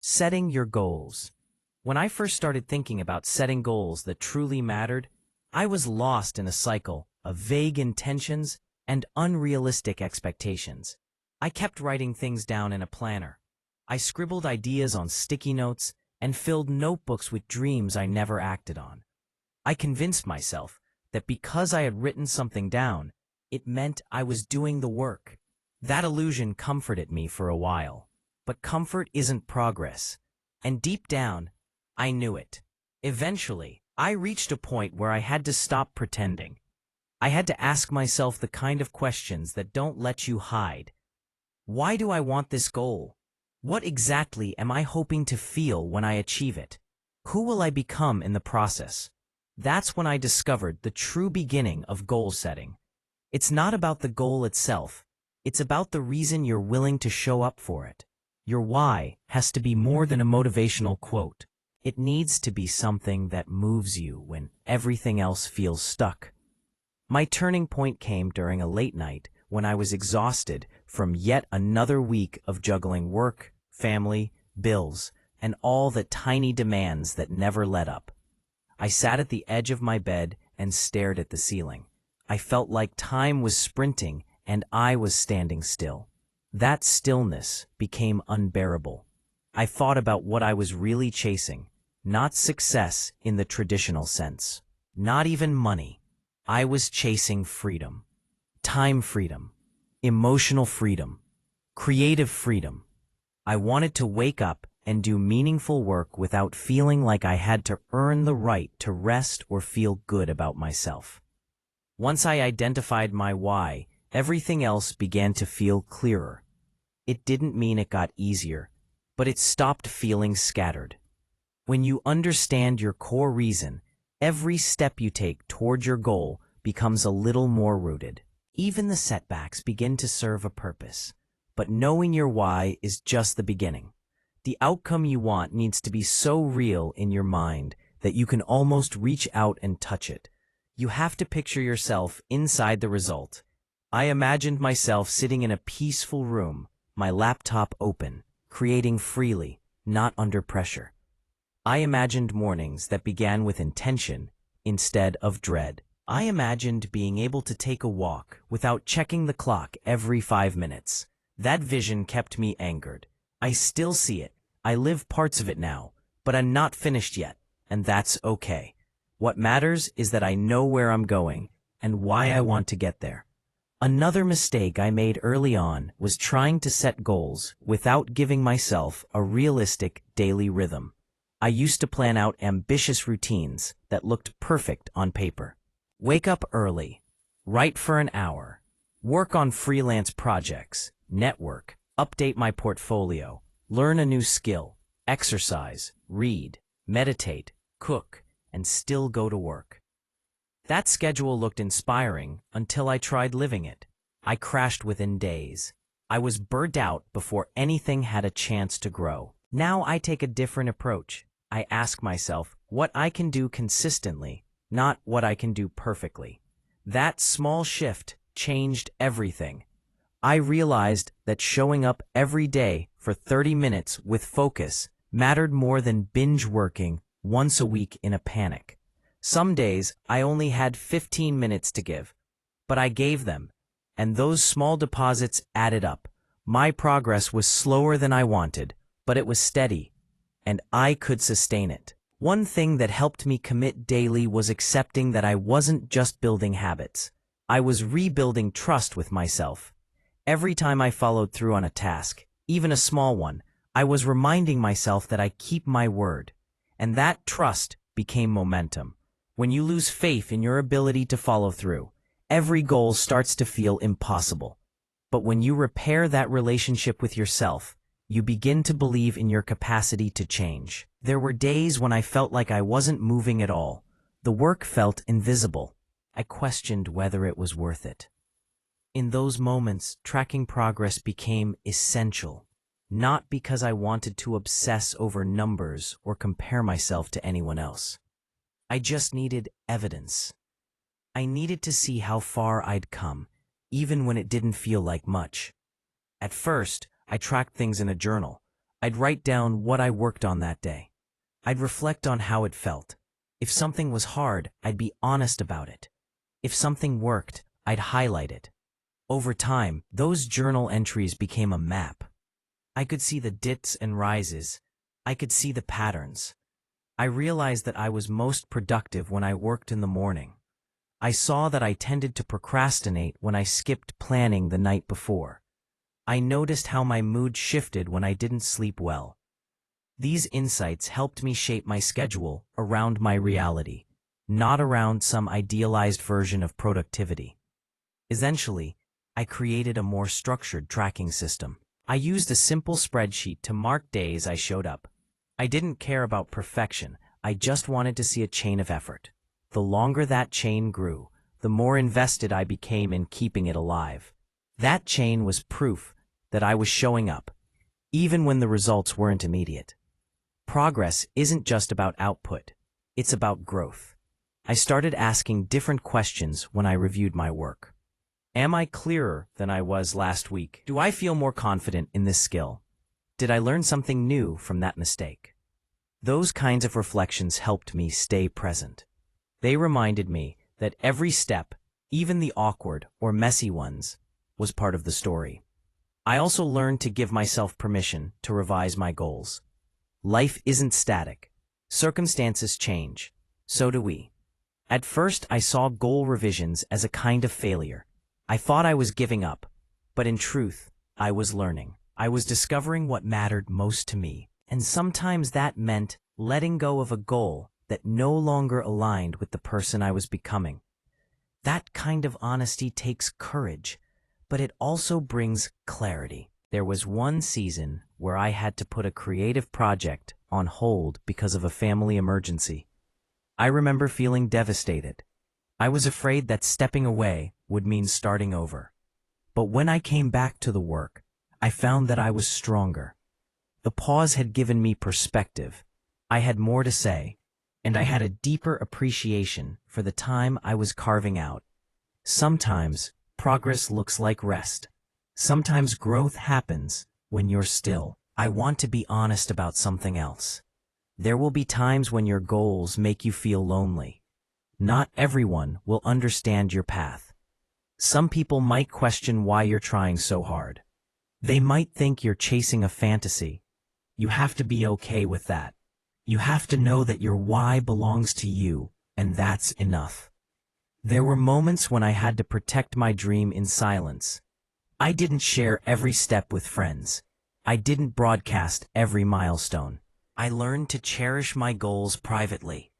Setting your goals. When I first started thinking about setting goals that truly mattered, I was lost in a cycle of vague intentions and unrealistic expectations. I kept writing things down in a planner. I scribbled ideas on sticky notes and filled notebooks with dreams I never acted on. I convinced myself that because I had written something down, it meant I was doing the work. That illusion comforted me for a while. But comfort isn't progress. And deep down, I knew it. Eventually, I reached a point where I had to stop pretending. I had to ask myself the kind of questions that don't let you hide. Why do I want this goal? What exactly am I hoping to feel when I achieve it? Who will I become in the process? That's when I discovered the true beginning of goal setting. It's not about the goal itself. It's about the reason you're willing to show up for it. Your why has to be more than a motivational quote. It needs to be something that moves you when everything else feels stuck. My turning point came during a late night when I was exhausted from yet another week of juggling work, family, bills, and all the tiny demands that never let up. I sat at the edge of my bed and stared at the ceiling. I felt like time was sprinting and I was standing still. That stillness became unbearable. I thought about what I was really chasing, not success in the traditional sense, not even money. I was chasing freedom, time freedom, emotional freedom, creative freedom. I wanted to wake up and do meaningful work without feeling like I had to earn the right to rest or feel good about myself. Once I identified my why, everything else began to feel clearer. It didn't mean it got easier, but it stopped feeling scattered. When you understand your core reason, every step you take toward your goal becomes a little more rooted. Even the setbacks begin to serve a purpose. But knowing your why is just the beginning. The outcome you want needs to be so real in your mind that you can almost reach out and touch it. You have to picture yourself inside the result. I imagined myself sitting in a peaceful room, my laptop open, creating freely, not under pressure. I imagined mornings that began with intention instead of dread. I imagined being able to take a walk without checking the clock every 5 minutes. That vision kept me anchored. I still see it. I live parts of it now, but I'm not finished yet, and that's okay. What matters is that I know where I'm going and why I want to get there. Another mistake I made early on was trying to set goals without giving myself a realistic daily rhythm. I used to plan out ambitious routines that looked perfect on paper. Wake up early, write for an hour, work on freelance projects, network, update my portfolio, learn a new skill, exercise, read, meditate, cook, and still go to work. That schedule looked inspiring until I tried living it. I crashed within days. I was burnt out before anything had a chance to grow. Now I take a different approach. I ask myself what I can do consistently, not what I can do perfectly. That small shift changed everything. I realized that showing up every day for 30 minutes with focus mattered more than binge working once a week in a panic. Some days I only had 15 minutes to give, but I gave them, and those small deposits added up. My progress was slower than I wanted, but it was steady, and I could sustain it. One thing that helped me commit daily was accepting that I wasn't just building habits. I was rebuilding trust with myself. Every time I followed through on a task, even a small one, I was reminding myself that I keep my word, and that trust became momentum. When you lose faith in your ability to follow through, every goal starts to feel impossible. But when you repair that relationship with yourself, you begin to believe in your capacity to change. There were days when I felt like I wasn't moving at all. The work felt invisible. I questioned whether it was worth it. In those moments, tracking progress became essential, not because I wanted to obsess over numbers or compare myself to anyone else. I just needed evidence. I needed to see how far I'd come, even when it didn't feel like much. At first, I tracked things in a journal. I'd write down what I worked on that day. I'd reflect on how it felt. If something was hard, I'd be honest about it. If something worked, I'd highlight it. Over time, those journal entries became a map. I could see the dips and rises. I could see the patterns. I realized that I was most productive when I worked in the morning. I saw that I tended to procrastinate when I skipped planning the night before. I noticed how my mood shifted when I didn't sleep well. These insights helped me shape my schedule around my reality, not around some idealized version of productivity. Essentially, I created a more structured tracking system. I used a simple spreadsheet to mark days I showed up. I didn't care about perfection, I just wanted to see a chain of effort. The longer that chain grew, the more invested I became in keeping it alive. That chain was proof that I was showing up, even when the results weren't immediate. Progress isn't just about output, it's about growth. I started asking different questions when I reviewed my work. Am I clearer than I was last week? Do I feel more confident in this skill? Did I learn something new from that mistake? Those kinds of reflections helped me stay present. They reminded me that every step, even the awkward or messy ones, was part of the story. I also learned to give myself permission to revise my goals. Life isn't static. Circumstances change. So do we. At first, I saw goal revisions as a kind of failure. I thought I was giving up, but in truth, I was learning. I was discovering what mattered most to me, and sometimes that meant letting go of a goal that no longer aligned with the person I was becoming. That kind of honesty takes courage, but it also brings clarity. There was one season where I had to put a creative project on hold because of a family emergency. I remember feeling devastated. I was afraid that stepping away would mean starting over. But when I came back to the work, I found that I was stronger. The pause had given me perspective. I had more to say, and I had a deeper appreciation for the time I was carving out. Sometimes progress looks like rest. Sometimes growth happens when you're still. I want to be honest about something else. There will be times when your goals make you feel lonely. Not everyone will understand your path. Some people might question why you're trying so hard. They might think you're chasing a fantasy. You have to be okay with that. You have to know that your why belongs to you, and that's enough. There were moments when I had to protect my dream in silence. I didn't share every step with friends. I didn't broadcast every milestone. I learned to cherish my goals privately.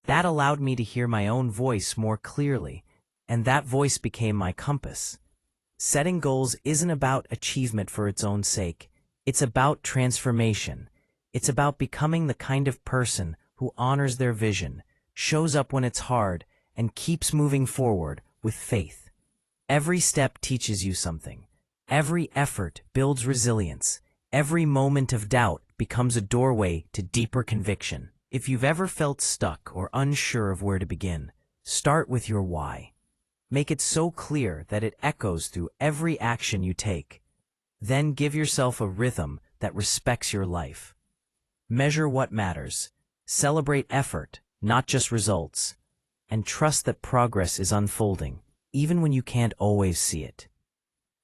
That allowed me to hear my own voice more clearly, and that voice became my compass. Setting goals isn't about achievement for its own sake. It's about transformation. It's about becoming the kind of person who honors their vision, shows up when it's hard, and keeps moving forward with faith. Every step teaches you something. Every effort builds resilience. Every moment of doubt becomes a doorway to deeper conviction. If you've ever felt stuck or unsure of where to begin, start with your why. Make it so clear that it echoes through every action you take. Then give yourself a rhythm that respects your life. Measure what matters. Celebrate effort, not just results. And trust that progress is unfolding, even when you can't always see it.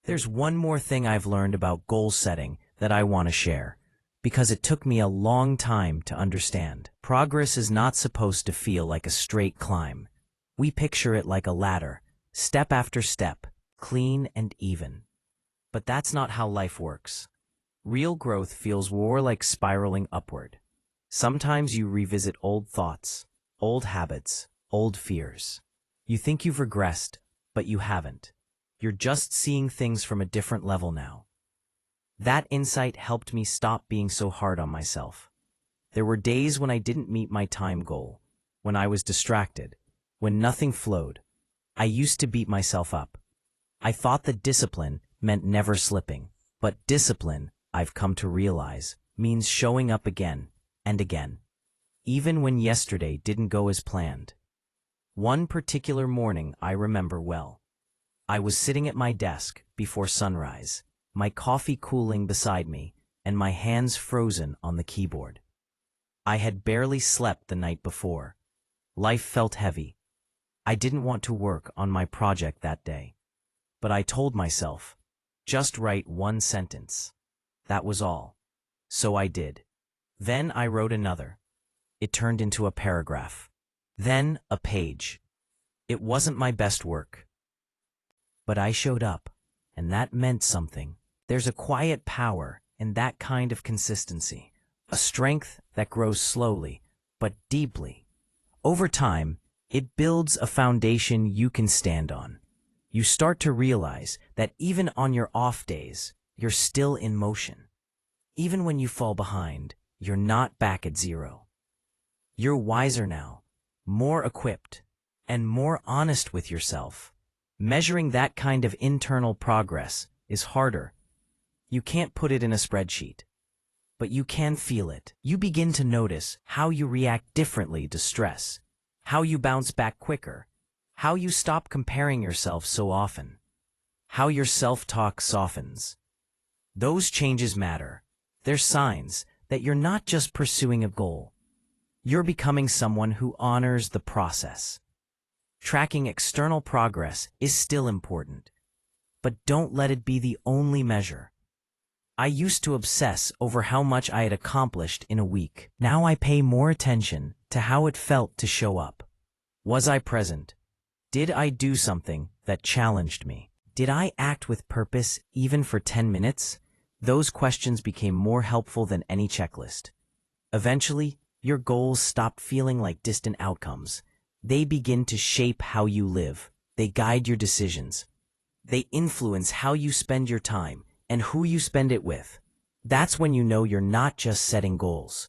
There's one more thing I've learned about goal setting that I want to share, because it took me a long time to understand. Progress is not supposed to feel like a straight climb. We picture it like a ladder, step after step, clean and even. But that's not how life works. Real growth feels more like spiraling upward. Sometimes you revisit old thoughts, old habits, old fears. You think you've regressed, but you haven't. You're just seeing things from a different level now. That insight helped me stop being so hard on myself. There were days when I didn't meet my time goal, when I was distracted, when nothing flowed. I used to beat myself up. I thought that discipline meant never slipping, but discipline, I've come to realize, means showing up again and again, even when yesterday didn't go as planned. One particular morning I remember well. I was sitting at my desk before sunrise, my coffee cooling beside me, and my hands frozen on the keyboard. I had barely slept the night before. Life felt heavy. I didn't want to work on my project that day. But I told myself, just write one sentence. That was all. So I did. Then I wrote another. It turned into a paragraph. Then a page. It wasn't my best work. But I showed up, and that meant something. There's a quiet power in that kind of consistency, a strength that grows slowly, but deeply. Over time, it builds a foundation you can stand on. You start to realize that even on your off days, you're still in motion. Even when you fall behind, you're not back at zero. You're wiser now, more equipped, and more honest with yourself. Measuring that kind of internal progress is harder. You can't put it in a spreadsheet, but you can feel it. You begin to notice how you react differently to stress, how you bounce back quicker, how you stop comparing yourself so often, how your self-talk softens. Those changes matter. They're signs that you're not just pursuing a goal. You're becoming someone who honors the process. Tracking external progress is still important, but don't let it be the only measure. I used to obsess over how much I had accomplished in a week. Now I pay more attention to how it felt to show up. Was I present? Did I do something that challenged me? Did I act with purpose even for 10 minutes? Those questions became more helpful than any checklist. Eventually, your goals stop feeling like distant outcomes. They begin to shape how you live. They guide your decisions. They influence how you spend your time and who you spend it with. That's when you know you're not just setting goals.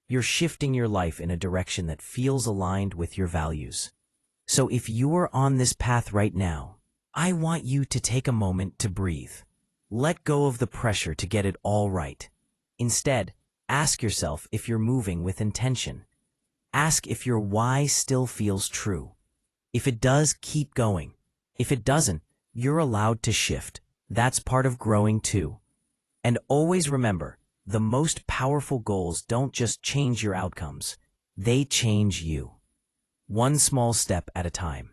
You're shifting your life in a direction that feels aligned with your values. So if you're on this path right now, I want you to take a moment to breathe. Let go of the pressure to get it all right. Instead, ask yourself if you're moving with intention. Ask if your why still feels true. If it does, keep going. If it doesn't, you're allowed to shift. That's part of growing too. And always remember, the most powerful goals don't just change your outcomes. They change you. One small step at a time.